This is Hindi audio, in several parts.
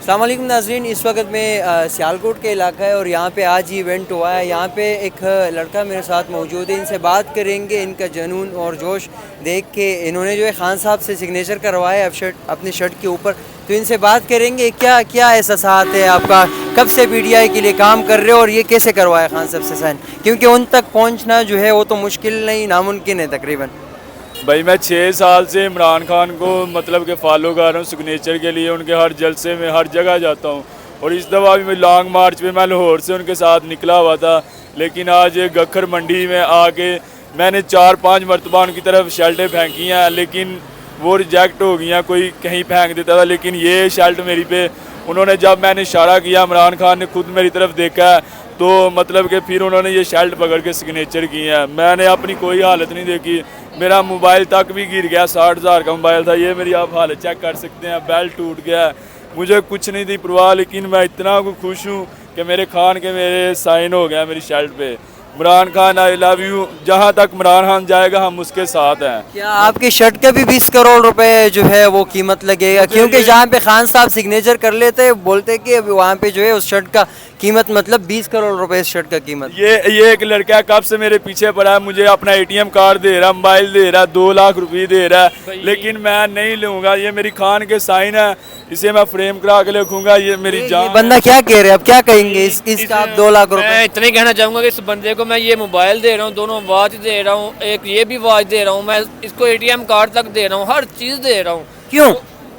अस्सलाम वालेकुम नाज़रीन, इस वक्त मैं सियालकोट के इलाका है और यहाँ पे आज ही इवेंट हुआ है। यहाँ पे एक लड़का मेरे साथ मौजूद है, इनसे बात करेंगे। इनका जुनून और जोश देख के इन्होंने जो है खान साहब से सिग्नेचर करवाया अपनी शर्ट के ऊपर, तो इनसे बात करेंगे क्या क्या एहसास है आपका, कब से पीटीआई के लिए काम कर रहे हो और ये कैसे करवाया खान साहब से साइन, क्योंकि उन तक पहुँचना जो है वो तो मुश्किल नहीं, नामुमकिन है तकरीबन। भाई मैं 6 साल से इमरान खान को मतलब कि फॉलो कर रहा हूँ सिग्नेचर के लिए। उनके हर जलसे में हर जगह जाता हूँ और इस दफ़ा भी मैं लॉन्ग मार्च पे मैं लाहौर से उनके साथ निकला हुआ था, लेकिन आज गखर मंडी में आके मैंने 4-5 मरतबा उनकी तरफ शर्टें फेंकी हैं, लेकिन वो रिजेक्ट हो गई हैं। कोई कहीं फेंक देता था, लेकिन ये शर्ट मेरी पे उन्होंने, जब मैंने इशारा किया इमरान खान ने खुद मेरी तरफ देखा है, तो मतलब कि फिर उन्होंने ये शर्ट पकड़ के सिग्नेचर की है। मैंने अपनी कोई हालत नहीं देखी, मेरा मोबाइल तक भी गिर गया, 60,000 का मोबाइल था। ये मेरी आप हालत चेक कर सकते हैं, बेल्ट टूट गया, मुझे कुछ नहीं थी परवाह, लेकिन मैं इतना खुश हूँ कि मेरे खान के मेरे साइन हो गया मेरी शर्ट पे। Imran Khan I love you, जहाँ तक इमरान खान जाएगा हम उसके साथ हैं। क्या आपकी शर्ट का भी 20 करोड़ रुपए जो है वो कीमत लगेगा? क्योंकि जहाँ पे खान साहब सिग्नेचर कर लेते हैं बोलते कि वहाँ पे जो है उस शर्ट का कीमत मतलब 20 करोड़ रुपए इस शर्ट का कीमत। ये एक लड़का कब से मेरे पीछे पड़ा है, मुझे अपना एटीएम कार्ड दे रहा, मोबाइल दे रहा, 2 लाख रुपए दे रहा है, लेकिन मैं नहीं लूँगा। ये मेरी खान के साइन है, इसे मैं फ्रेम करा के रखूँगा। ये मेरी जान। बंदा क्या कह रहे हैं, अब क्या कहेंगे इसका आप 2 लाख रुपए? मैं इतना ही कहना चाहूँगा कि इस बंदे को मैं ये मोबाइल दे रहा हूँ, दोनों वॉच दे रहा हूँ, एक ये भी वॉच दे रहा हूँ, मैं इसको एटीएम कार्ड तक दे रहा हूँ, हर चीज़ दे रहा हूँ। क्यों?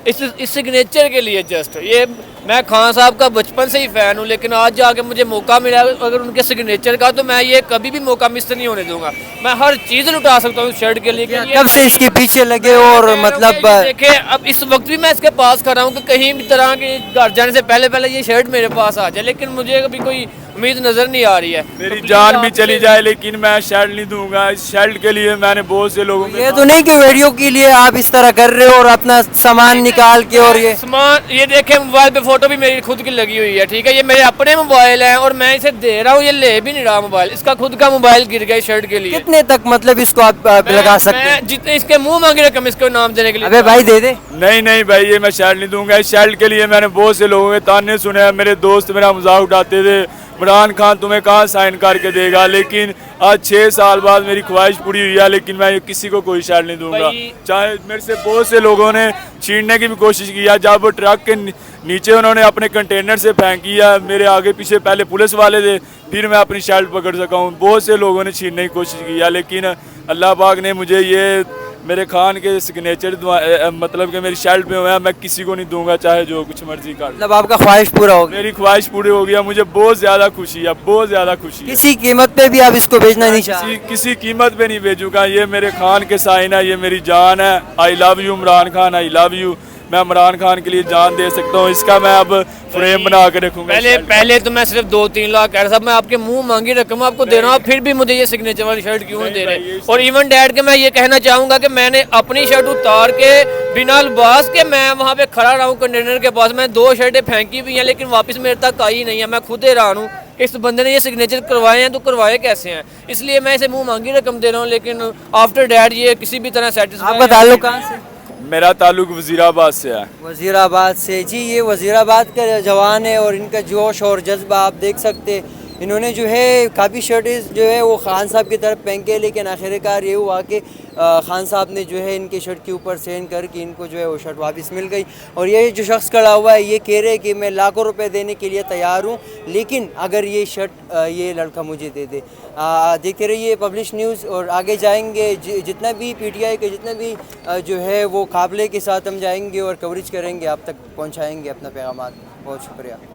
इस सिग्नेचर के लिए जस्ट ये। मैं खान साहब का बचपन से ही फ़ैन हूँ, लेकिन आज जाके मुझे मौका मिला अगर उनके सिग्नेचर का, तो मैं ये कभी भी मौका मिस नहीं होने दूंगा। मैं हर चीज़ लुटा सकता हूँ शर्ट के लिए। कब से इसके पीछे लगे और मतलब देखे, अब इस वक्त भी मैं इसके पास खड़ा हूँ कि कहीं भी तरह के घर जाने से पहले पहले ये शर्ट मेरे पास आ जाए, लेकिन मुझे अभी कोई उम्मीद नज़र नहीं आ रही है। मेरी जान भी चली जाए लेकिन मैं शर्ट नहीं दूंगा। इस शर्ट के लिए मैंने बहुत से लोगों ये तो नहीं कि वीडियो के लिए आप इस तरह कर रहे हो और अपना सामान निकाल के, और ये सामान ये देखे, मोबाइल पे फोटो भी मेरी खुद की लगी हुई है, ठीक है, ये मेरे अपने मोबाइल है और मैं इसे दे रहा हूँ, ये ले भी नहीं रहा मोबाइल, इसका खुद का मोबाइल गिर गया शर्ट के लिए। कितने तक मतलब इसको आप लगा सकते हैं? जितने इसके मुंह मांगे रकम इसको नाम देने के लिए। अबे भाई दे दे। नहीं भाई, ये मैं शर्ट नहीं दूंगा। इस शर्ट के लिए मैंने बहुत से लोगों के ताने सुने हैं, मेरे दोस्त मेरा मजाक उड़ाते थे, इमरान खान तुम्हें कहाँ साइन करके देगा, लेकिन आज 6 साल बाद मेरी ख्वाहिश पूरी हुई है, लेकिन मैं किसी को कोई शर्ट नहीं दूंगा। चाहे मेरे से बहुत से लोगों ने छीनने की भी कोशिश की है, जब वो ट्रक के नीचे उन्होंने अपने कंटेनर से फेंकी है, मेरे आगे पीछे पहले पुलिस वाले थे, फिर मैं अपनी शर्ट पकड़ सका हूँ। बहुत से लोगों ने छीनने की कोशिश की है, लेकिन अल्लाह पाक ने मुझे ये मेरे खान के सिग्नेचर मतलब कि मेरी शर्ट पे हुआ है, मैं किसी को नहीं दूंगा, चाहे जो कुछ मर्जी कर। मतलब आपका ख्वाहिश पूरा हो गया? मेरी ख्वाहिश पूरी हो गया, मुझे बहुत ज़्यादा खुशी है, बहुत ज़्यादा खुशी है। किसी कीमत पे भी आप इसको भेजना नहीं चाहते? किसी कीमत पे नहीं भेजूंगा। ये मेरे खान के साइन है, ये मेरी जान है। I love you Imran Khan, I love you. मैं इमरान खान के लिए जान दे सकता हूँ। इसका मैं अब फ्रेम बना के रखूंगा। पहले तो मैं सिर्फ 2-3 लाख कह रहा था, मैं आपके मुंह मांगी रकम आपको दे रहा हूँ, फिर भी मुझे ये सिग्नेचर वाली शर्ट क्यों नहीं दे रहे? और इवन डैड के मैं ये कहना चाहूँगा कि मैंने अपनी शर्ट उतार के बिना लिबास के मैं वहाँ पे खड़ा रहा हूँ कंटेनर के पास। मैं 2 शर्टें फेंकी हुई हैं, लेकिन वापस मेरे तक आई नहीं है, मैं खुद हैरान हूँ। इस बंदे ने ये सिग्नेचर करवाए हैं तो करवाए कैसे हैं? इसलिए मैं इसे मुँह मांगी रकम दे रहा हूँ, लेकिन आफ्टर डैड ये किसी भी तरह सेटिस्फाई। आपका ताल्लुक कहाँ से? मेरा ताल्लुक वजीराबाद से है। वजीराबाद से? जी, ये वजीराबाद का जवान है और इनका जोश और जज्बा आप देख सकते। इन्होंने जो है काफ़ी शर्टें जो है वो खान साहब की तरफ फेंके, लेकिन आखिरकार ये हुआ कि खान साहब ने जो है इनके शर्ट के ऊपर साइन करके इनको जो है वो शर्ट वापस मिल गई। और ये जो शख्स खड़ा हुआ है ये कह रहे हैं कि मैं लाखों रुपए देने के लिए तैयार हूँ, लेकिन अगर ये शर्ट ये लड़का मुझे दे दे। देखते रहिए पब्लिश न्यूज़ और आगे जाएंगे, जितना भी पीटीआई के जितना भी जो है वो काबिले के साथ हम जाएंगे और कवरेज करेंगे, आप तक पहुँचाएँगे अपना पैगाम। बहुत शुक्रिया।